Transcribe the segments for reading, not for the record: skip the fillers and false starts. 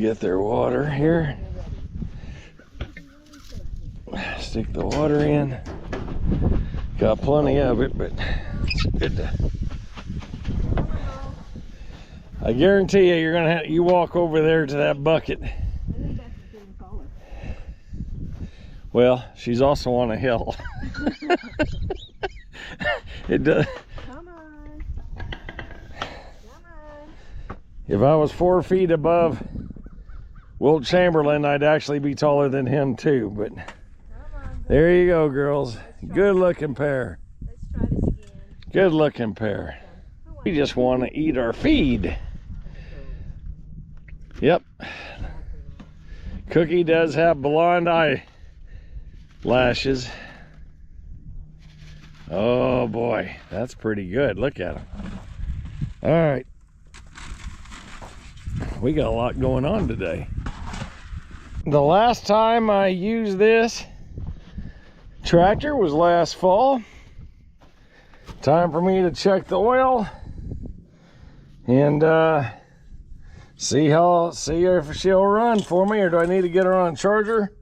get their water here. Stick the water in. Got plenty of it, but it's good to. I guarantee you, you're gonna have, you walk over there to that bucket. Well, she's also on a hill. It does. Come on. Come on. If I was 4 feet above Wilt Chamberlain, I'd actually be taller than him too, but there you go, girls. Good looking pair. Let's try this again. Good looking pair. We just want to eat our feed. Yep. Cookie does have blonde eyelashes. Oh boy, that's pretty good. Look at him. All right. We got a lot going on today. The last time I used this tractor was last fall. Time for me to check the oil and see if she'll run for me, or do I need to get her on a charger?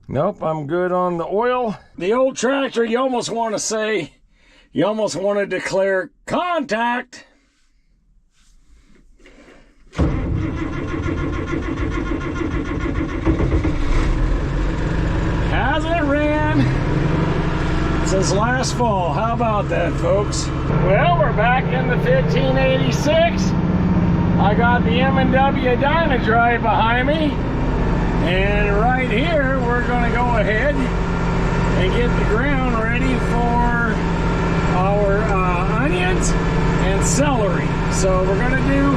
Nope, I'm good on the oil. The old tractor, you almost want to declare contact. Hasn't ran since last fall. How about that, folks? Well, we're back in the 1586. I got the M&W Dyna Drive behind me. And right here, we're gonna go ahead and get the ground ready for our onions and celery. So we're gonna do,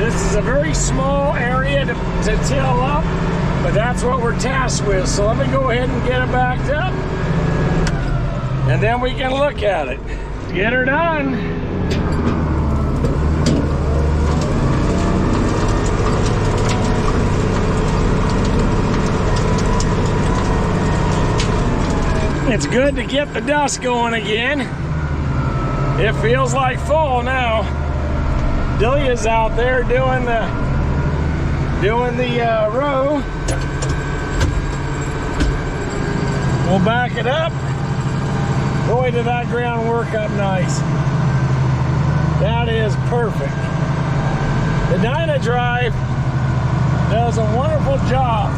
this is a very small area to till up, but that's what we're tasked with. So let me go ahead and get it backed up, and then we can look at it. Get her done. It's good to get the dust going again. It feels like fall now. Delia's out there doing the row. We'll back it up. Boy, did that ground work up nice. That is perfect. The Dyna Drive does a wonderful job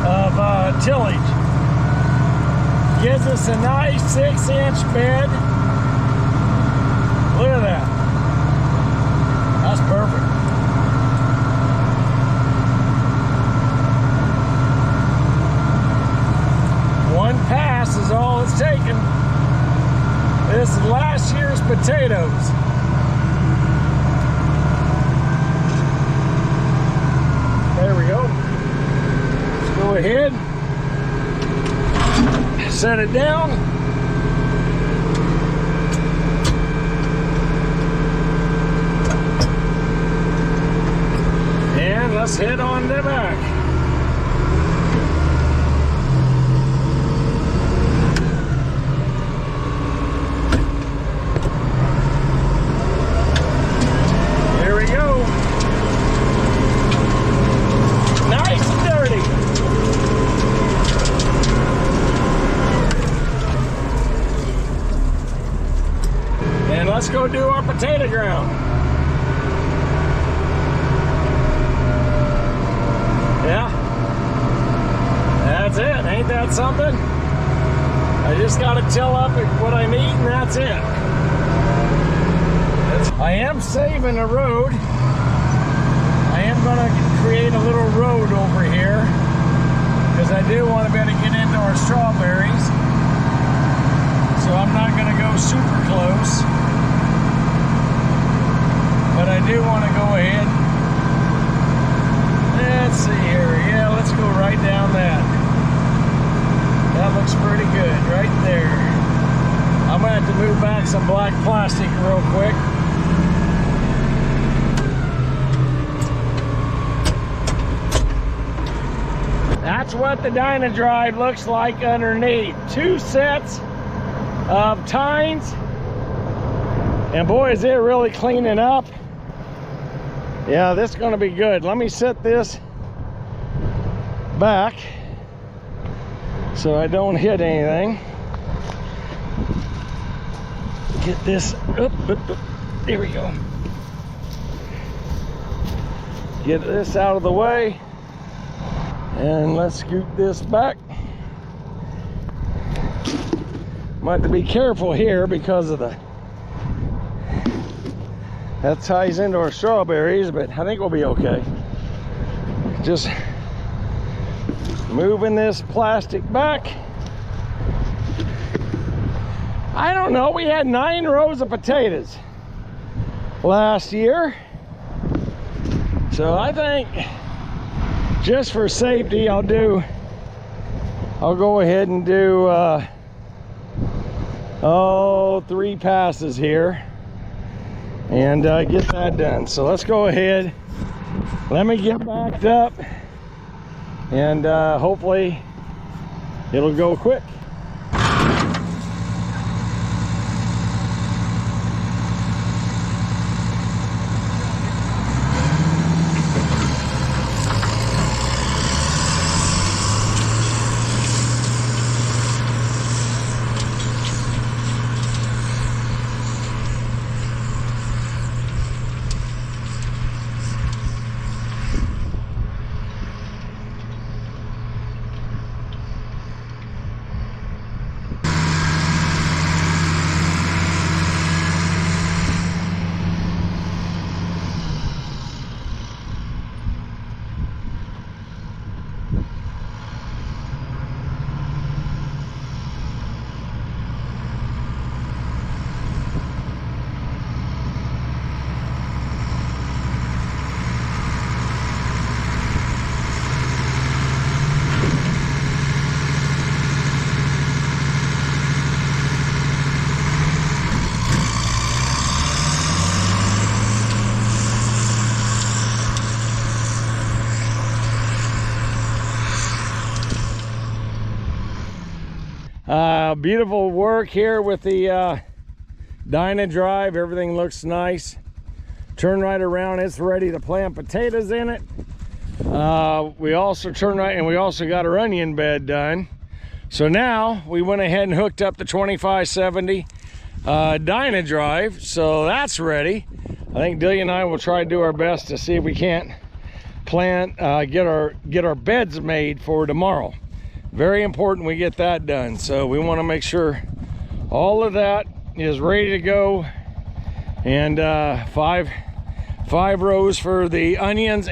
of tillage. Gives us a nice 6-inch bed. Look at that. That's perfect. One pass is all it's taken. This is last year's potatoes. There we go. Let's go ahead. Set it down. And let's head on the back. There we go. Nice and dirty. And let's go do our potato ground. Yeah, that's it. Ain't that something? I just got to till up what I need, and that's it. I am saving a road. I am going to create a little road over here because I do want to be able to get into our strawberries. So I'm not going to go super close, but I do want to go ahead. Let's see here. Yeah, let's go right down that. That looks pretty good right there. I'm going to have to move back some black plastic real quick. That's what the Dyna Drive looks like underneath. 2 sets of tines, and boy, is it really cleaning up. Yeah, this is gonna be good. Let me set this back so I don't hit anything. Get this up. There we go. Get this out of the way, and let's scoot this back. Might have to be careful here because of that ties into our strawberries, but I think we'll be okay. Just moving this plastic back. I don't know, we had 9 rows of potatoes last year. So I think just for safety, I'll go ahead and do 3 passes here and get that done. So let's go ahead. Let me get backed up, and hopefully it'll go quick. Beautiful work here with the Dyna Drive. Everything looks nice. Turn right around, it's ready to plant potatoes in it. We also turn right, and we also got our onion bed done. So now we went ahead and hooked up the 2570 Dyna Drive, so that's ready. I think Delia and I will try to do our best to see if we can't plant, get our beds made for tomorrow. Very important we get that done. So we want to make sure all of that is ready to go. And 5 rows for the onions,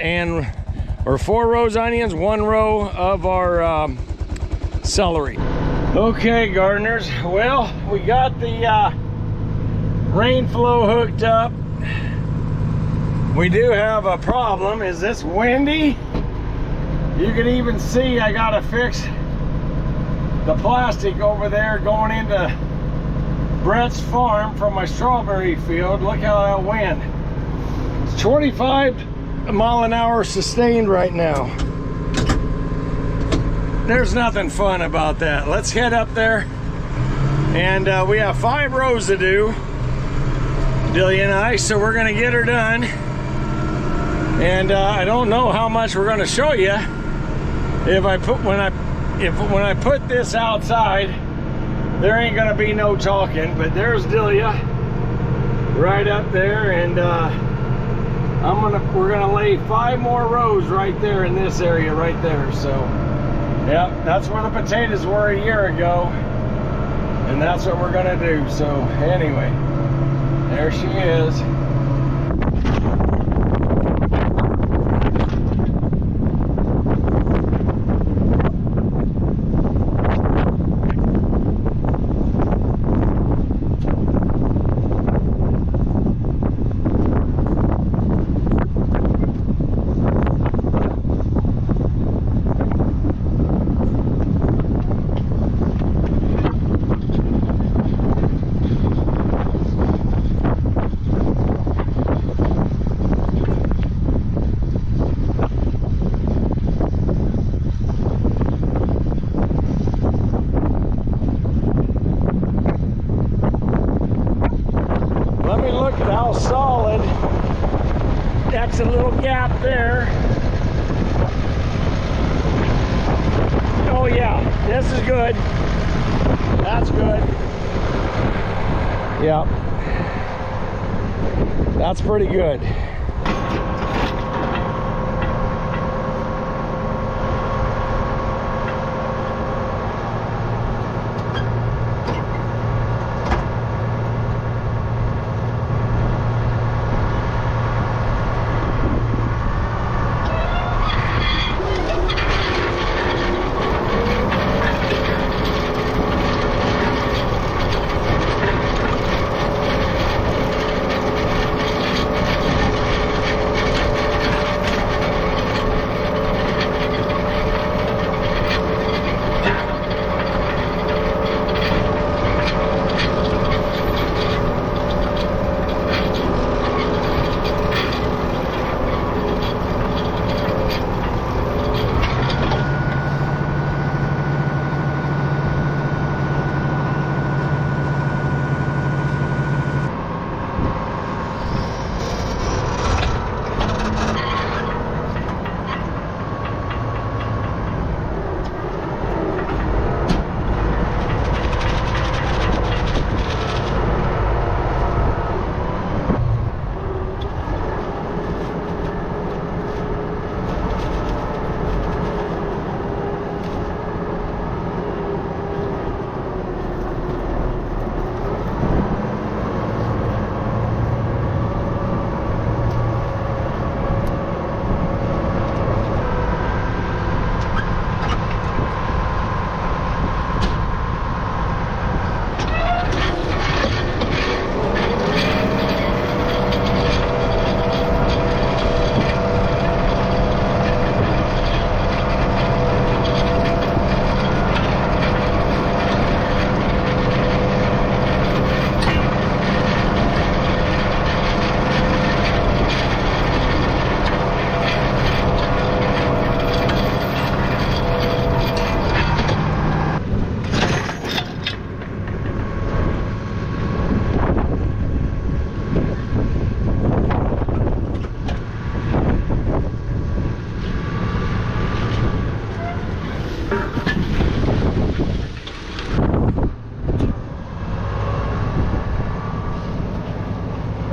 or 4 rows onions, 1 row of our celery. Okay, gardeners, well, we got the Rain Flo hooked up. We do have a problem. Is this windy? You can even see I gotta fix the plastic over there going into Brett's farm from my strawberry field. Look how that wind. It's 25 mile an hour sustained right now. There's nothing fun about that. Let's head up there, and we have 5 rows to do, Delia and I, so we're gonna get her done. And I don't know how much we're gonna show you if when I put this outside. There ain't gonna be no talking, but there's Delia right up there, and we're gonna lay 5 more rows right there in this area right there. So yeah, that's where the potatoes were a year ago, and that's what we're gonna do. So anyway, there she is. exit little gap there. Oh yeah, this is good. That's good. Yep. That's pretty good.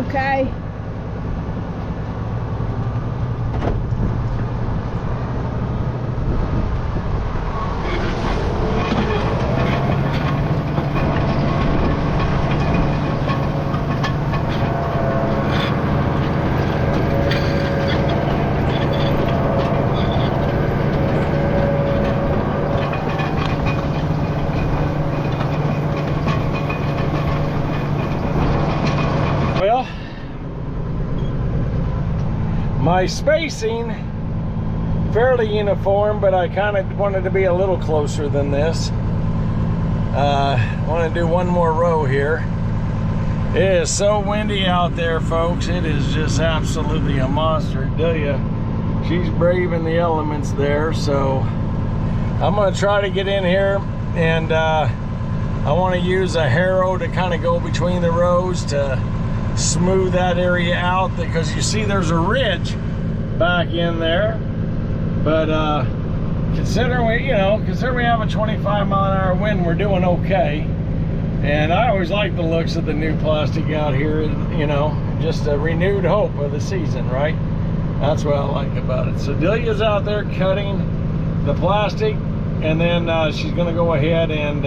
Okay. Well, my spacing fairly uniform, but I kind of wanted to be a little closer than this. Want to do one more row here. It is so windy out there, folks. It is just absolutely a monster. Delia, she's braving the elements there, so I'm going to try to get in here, and I want to use a harrow to kind of go between the rows to smooth that area out, because you see there's a ridge back in there. But considering we have a 25-mile-an-hour wind, we're doing okay. And I always like the looks of the new plastic out here, you know, just a renewed hope of the season, right? That's what I like about it. So Delia's out there cutting the plastic, and then she's gonna go ahead and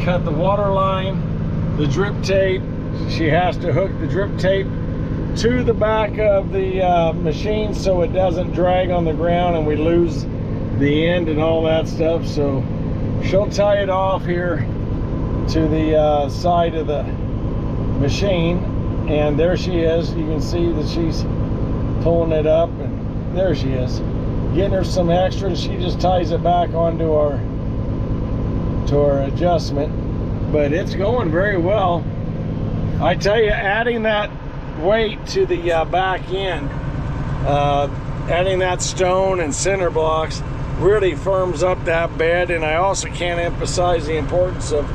cut the water line, the drip tape. She has to hook the drip tape to the back of the machine so it doesn't drag on the ground and we lose the end and all that stuff. So she'll tie it off here to the side of the machine, and there she is. You can see that she's pulling it up, and there she is, getting her some extra. She just ties it back onto our adjustment, but it's going very well. I tell you, adding that weight to the back end, adding that stone and cinder blocks really firms up that bed. And I also can't emphasize the importance of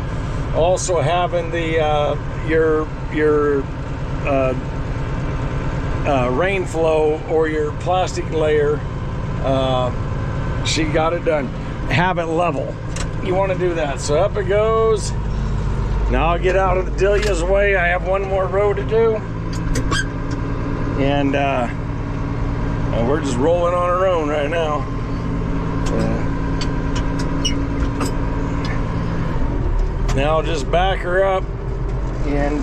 also having the your your Rain Flo or your plastic layer, she got it done. Have it level. You want to do that. So up it goes. Now I'll get out of the Delia's way. I have one more row to do. And we're just rolling on our own right now. Now I'll just back her up and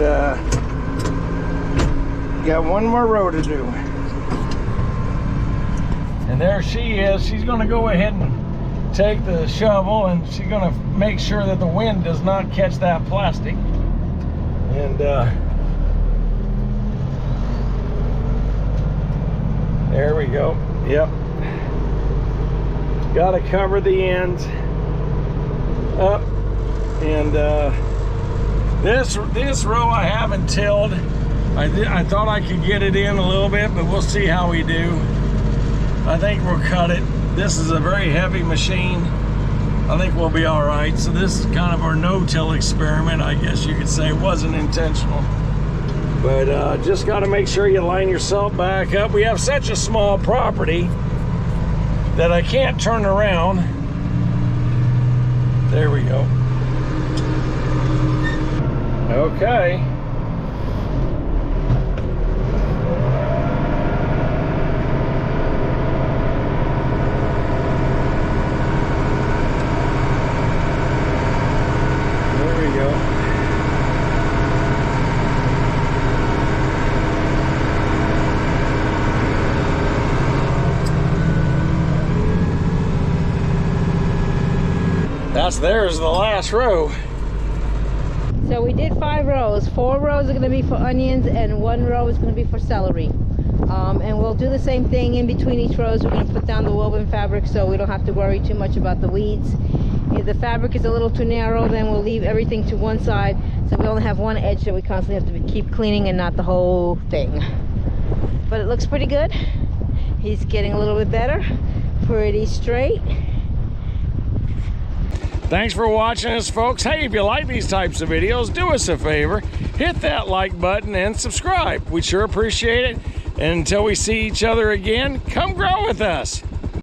got one more row to do. And there she is. She's going to go ahead and take the shovel, and she's going to make sure that the wind does not catch that plastic. And there we go. Yep. Got to cover the ends up. And this row I haven't tilled. I thought I could get it in a little bit, but we'll see how we do. I think we'll cut it. This is a very heavy machine. I think we'll be all right. So this is kind of our no-till experiment, I guess you could say. It wasn't intentional. But just got to make sure you line yourself back up. We have such a small property that I can't turn around. There we go. Okay. There's the last row. So we did 5 rows. 4 rows are going to be for onions and 1 row is going to be for celery. And we'll do the same thing in between each rows. We're going to put down the woven fabric so we don't have to worry too much about the weeds. If the fabric is a little too narrow, then we'll leave everything to one side so we only have one edge that we constantly have to keep cleaning and not the whole thing. But it looks pretty good. He's getting a little bit better. Pretty straight. Thanks for watching us, folks. Hey, if you like these types of videos, do us a favor. Hit that like button and subscribe. We sure appreciate it. And until we see each other again, come grow with us.